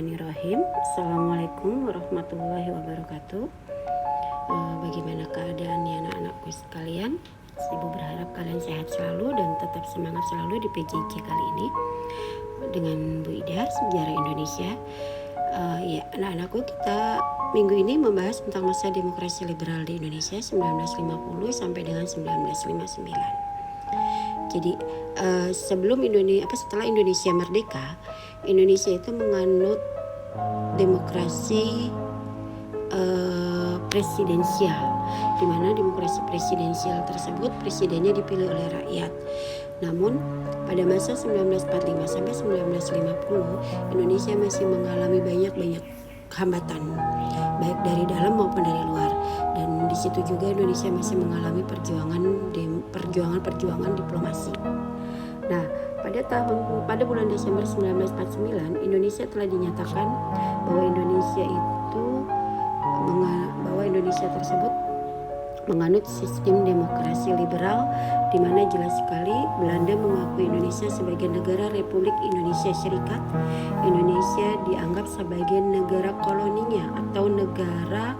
Bismillahirrahmanirrahim. Assalamualaikum warahmatullahi wabarakatuh. Bagaimana keadaannya anak-anakku sekalian? Ibu berharap kalian sehat selalu dan tetap semangat selalu di PJJ kali ini dengan Bu Ida, Sejarah Indonesia. Ya, anak-anakku, kita minggu ini membahas tentang masa demokrasi liberal di Indonesia 1950 sampai dengan 1959. Jadi setelah Indonesia merdeka, Indonesia itu menganut demokrasi presidensial, di mana demokrasi presidensial tersebut presidennya dipilih oleh rakyat. Namun pada masa 1945 sampai 1950, Indonesia masih mengalami banyak hambatan, baik dari dalam maupun dari luar. Dan di situ juga Indonesia masih mengalami perjuangan diplomasi. Nah, pada bulan Desember 1949, Indonesia telah dinyatakan bahwa Indonesia tersebut menganut sistem demokrasi liberal, di mana jelas sekali Belanda mengakui Indonesia sebagai negara Republik Indonesia Serikat. Indonesia dianggap sebagai negara koloninya atau negara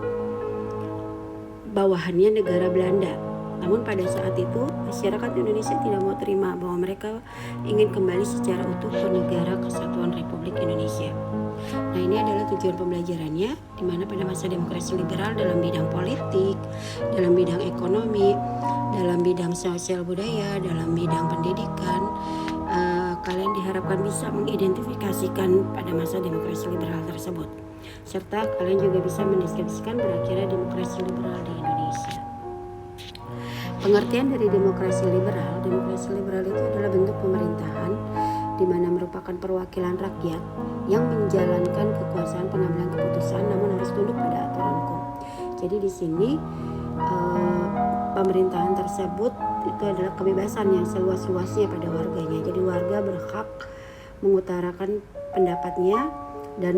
bawahannya negara Belanda. Namun pada saat itu masyarakat Indonesia tidak mau terima bahwa mereka ingin kembali secara utuh ke negara kesatuan Republik Indonesia. Nah, ini adalah tujuan pembelajarannya, di mana pada masa demokrasi liberal dalam bidang politik, dalam bidang ekonomi, dalam bidang sosial budaya, dalam bidang pendidikan, kalian diharapkan bisa mengidentifikasikan pada masa demokrasi liberal tersebut. Serta kalian juga bisa mendeskripsikan berakhirnya demokrasi liberal di Indonesia. Pengertian dari demokrasi liberal itu adalah bentuk pemerintahan di mana merupakan perwakilan rakyat yang menjalankan kekuasaan pengambilan keputusan namun harus tunduk pada aturan hukum. Jadi di sini pemerintahan tersebut itu adalah kebebasan yang seluas-luasnya pada warganya. Jadi warga berhak mengutarakan pendapatnya, dan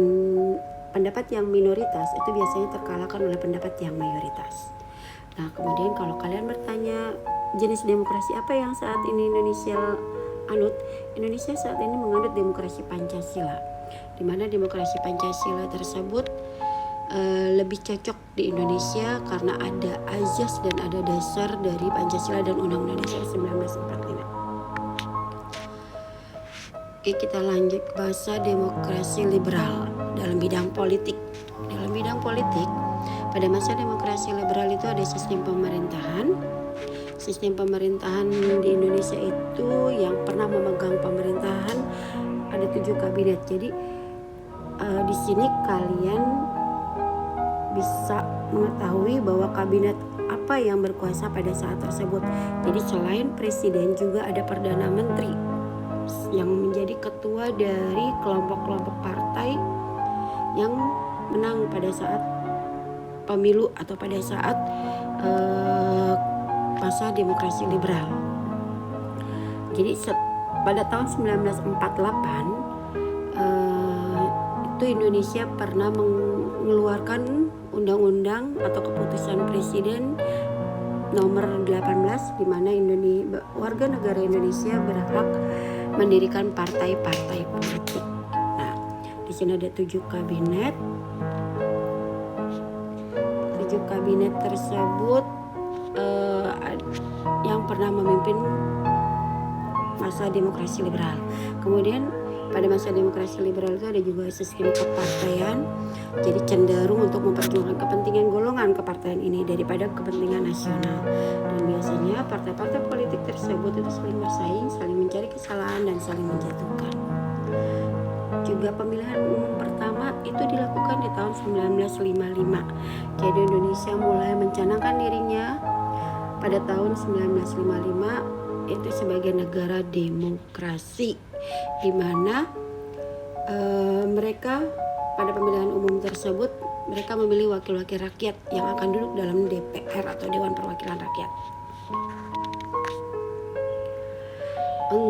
pendapat yang minoritas itu biasanya terkalahkan oleh pendapat yang mayoritas. Nah, kemudian kalau kalian bertanya jenis demokrasi apa yang saat ini Indonesia anut, Indonesia saat ini menganut demokrasi Pancasila, di mana demokrasi Pancasila tersebut lebih cocok di Indonesia karena ada azas dan ada dasar dari Pancasila dan Undang-Undang Dasar 1945. Oke, kita lanjut ke bahasa demokrasi liberal dalam bidang politik. Dalam bidang politik, pada masa demokrasi liberal itu ada sistem pemerintahan. Sistem pemerintahan di Indonesia itu yang pernah memegang pemerintahan ada 7 kabinet. Jadi di sini kalian bisa mengetahui bahwa kabinet apa yang berkuasa pada saat tersebut. Jadi selain presiden juga ada perdana menteri yang menjadi ketua dari kelompok-kelompok partai yang menang pada saat pemilu atau pada saat masa demokrasi liberal. Jadi pada tahun 1948 itu Indonesia pernah mengeluarkan undang-undang atau keputusan presiden nomor 18, di mana warga negara Indonesia berhak mendirikan partai-partai politik. Nah, di sini ada 7 kabinet. 7 kabinet tersebut yang pernah memimpin masa demokrasi liberal. Kemudian pada masa demokrasi liberal itu ada juga sistem kepartaian, jadi cenderung untuk memperjuangkan kepentingan golongan kepartaian ini daripada kepentingan nasional. Dan biasanya partai-partai politik tersebut itu saling bersaing, saling mencari kesalahan dan saling menjatuhkan. Juga pemilihan umum pertama itu dilakukan di tahun 1955. Jadi Indonesia mulai mencanangkan dirinya pada tahun 1955 itu sebagai negara demokrasi, di mana mereka pada pemilihan umum tersebut mereka memilih wakil-wakil rakyat yang akan duduk dalam DPR atau Dewan Perwakilan Rakyat.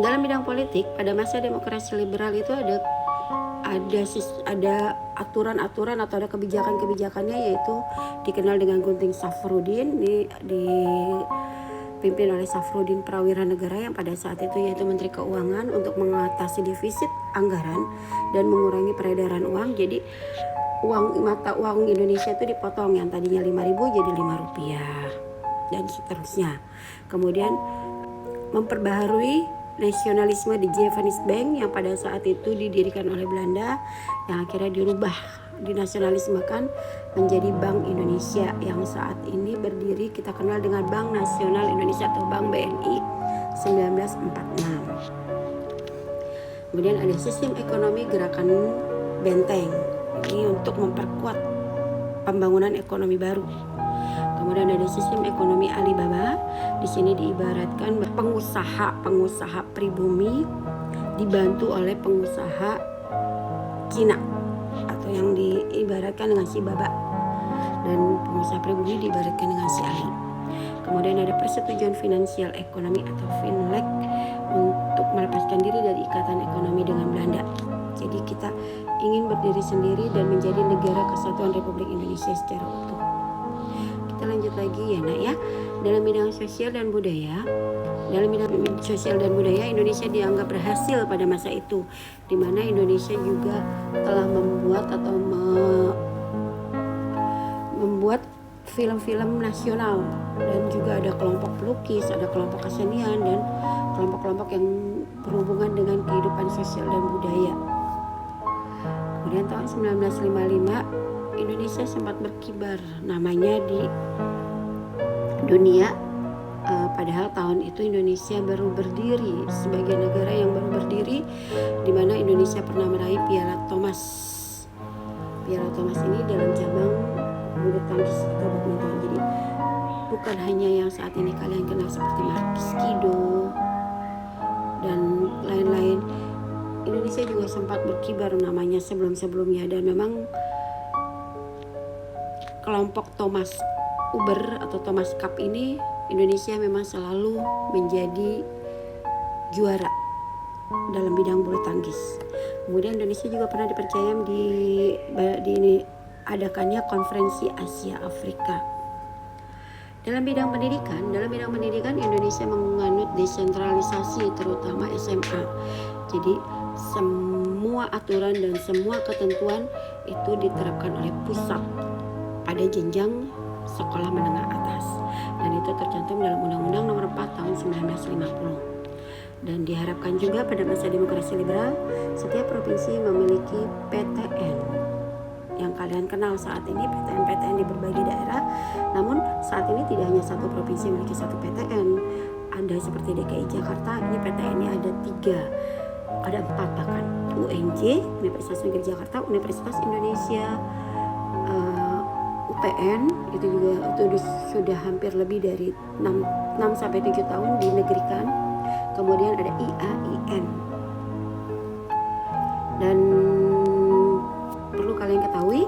Dalam bidang politik pada masa demokrasi liberal itu ada aturan-aturan atau ada kebijakan-kebijakannya, yaitu dikenal dengan Gunting Safrudin, dipimpin oleh Safrudin Prawira Negara yang pada saat itu yaitu Menteri Keuangan untuk mengatasi defisit anggaran dan mengurangi peredaran uang. Jadi mata uang Indonesia itu dipotong, yang tadinya 5.000 jadi Rp5 dan seterusnya. Kemudian memperbaharui nasionalisme di Javanese Bank yang pada saat itu didirikan oleh Belanda, yang akhirnya dirubah, dinasionalismekan menjadi Bank Indonesia yang saat ini berdiri kita kenal dengan Bank Nasional Indonesia atau Bank BNI 1946. Kemudian ada sistem ekonomi gerakan Benteng, ini untuk memperkuat pembangunan ekonomi baru. Kemudian ada sistem ekonomi Alibaba. Di sini diibaratkan pengusaha pribumi dibantu oleh pengusaha Cina atau yang diibaratkan dengan si Baba, dan pengusaha pribumi diibaratkan dengan si Ali. Kemudian ada persetujuan finansial ekonomi atau Finlek untuk melepaskan diri dari ikatan ekonomi dengan Belanda. Jadi kita ingin berdiri sendiri dan menjadi negara kesatuan Republik Indonesia secara utuh. Kita lanjut lagi ya nak ya. Dalam bidang sosial dan budaya, Indonesia dianggap berhasil pada masa itu, di mana Indonesia juga telah membuat film-film nasional, dan juga ada kelompok pelukis, ada kelompok kesenian, dan kelompok-kelompok yang berhubungan dengan kehidupan sosial dan budaya. Kemudian tahun 1955 Indonesia sempat berkibar namanya di dunia, padahal tahun itu Indonesia baru berdiri sebagai negara yang baru berdiri, di mana Indonesia pernah meraih Piala Thomas. Piala Thomas ini dalam cabang bulu tangkis atau badminton. Jadi bukan hanya yang saat ini kalian kenal seperti Markis Kido dan lain-lain. Indonesia juga sempat berkibar namanya sebelum-sebelumnya, dan memang kelompok Thomas Uber atau Thomas Cup ini Indonesia memang selalu menjadi juara dalam bidang bulu tangkis. Kemudian Indonesia juga pernah dipercaya adakannya konferensi Asia Afrika. Dalam bidang pendidikan Indonesia menganut desentralisasi, terutama SMA. Jadi semua aturan dan semua ketentuan itu diterapkan oleh pusat pada jenjang sekolah menengah atas, dan itu tercantum dalam Undang-Undang Nomor 4 Tahun 1950. Dan diharapkan juga pada masa demokrasi liberal setiap provinsi memiliki PTN yang kalian kenal saat ini, PTN di berbagai daerah. Namun saat ini tidak hanya satu provinsi memiliki satu PTN, ada seperti DKI Jakarta, ini PTN-nya ada 3, ada 4 bahkan. UNJ, Universitas Negeri Jakarta, Universitas Indonesia, UPN itu juga sudah hampir lebih dari 6-7 tahun dinegerikan. Kemudian ada IAIN, dan perlu kalian ketahui,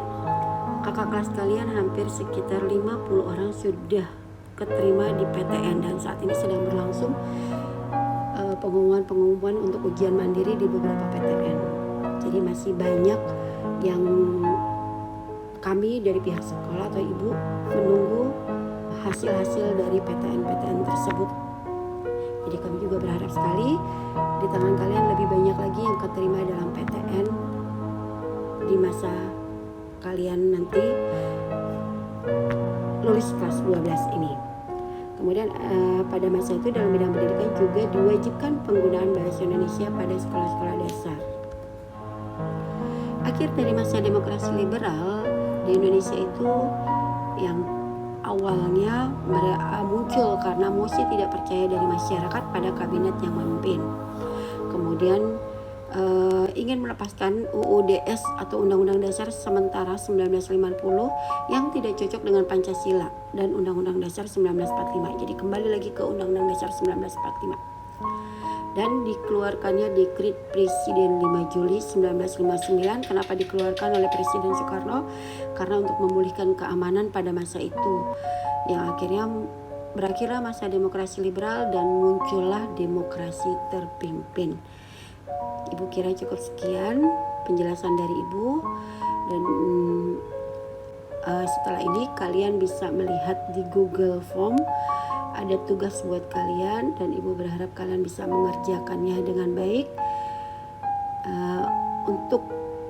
kakak kelas kalian hampir sekitar 50 orang sudah keterima di PTN, dan saat ini sedang berlangsung pengumuman untuk ujian mandiri di beberapa PTN. Jadi masih banyak yang kami dari pihak sekolah atau ibu menunggu hasil-hasil dari PTN tersebut. Jadi kami juga berharap sekali di tangan kalian lebih banyak lagi yang keterima dalam PTN di masa kalian nanti lulus kelas 12 ini. Kemudian pada masa itu dalam bidang pendidikan juga diwajibkan penggunaan bahasa Indonesia pada sekolah-sekolah dasar. Akhir dari masa demokrasi liberal di Indonesia itu yang awalnya muncul karena Mosi tidak percaya dari masyarakat pada kabinet yang memimpin. Kemudian ingin melepaskan UUDS atau Undang-Undang Dasar sementara 1950 yang tidak cocok dengan Pancasila dan Undang-Undang Dasar 1945. Jadi kembali lagi ke Undang-Undang Dasar 1945. Dan dikeluarkannya Dekret Presiden 5 Juli 1959. Kenapa dikeluarkan oleh Presiden Soekarno? Karena untuk memulihkan keamanan pada masa itu, yang akhirnya berakhirlah masa demokrasi liberal dan muncullah demokrasi terpimpin. Ibu kira cukup sekian penjelasan dari Ibu, dan setelah ini kalian bisa melihat di Google Form ada tugas buat kalian, dan Ibu berharap kalian bisa mengerjakannya dengan baik.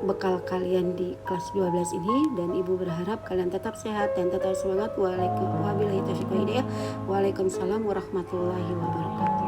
bekal kalian di kelas 12 ini, dan Ibu berharap kalian tetap sehat dan tetap semangat. Waalaikumsalam warahmatullahi wabarakatuh.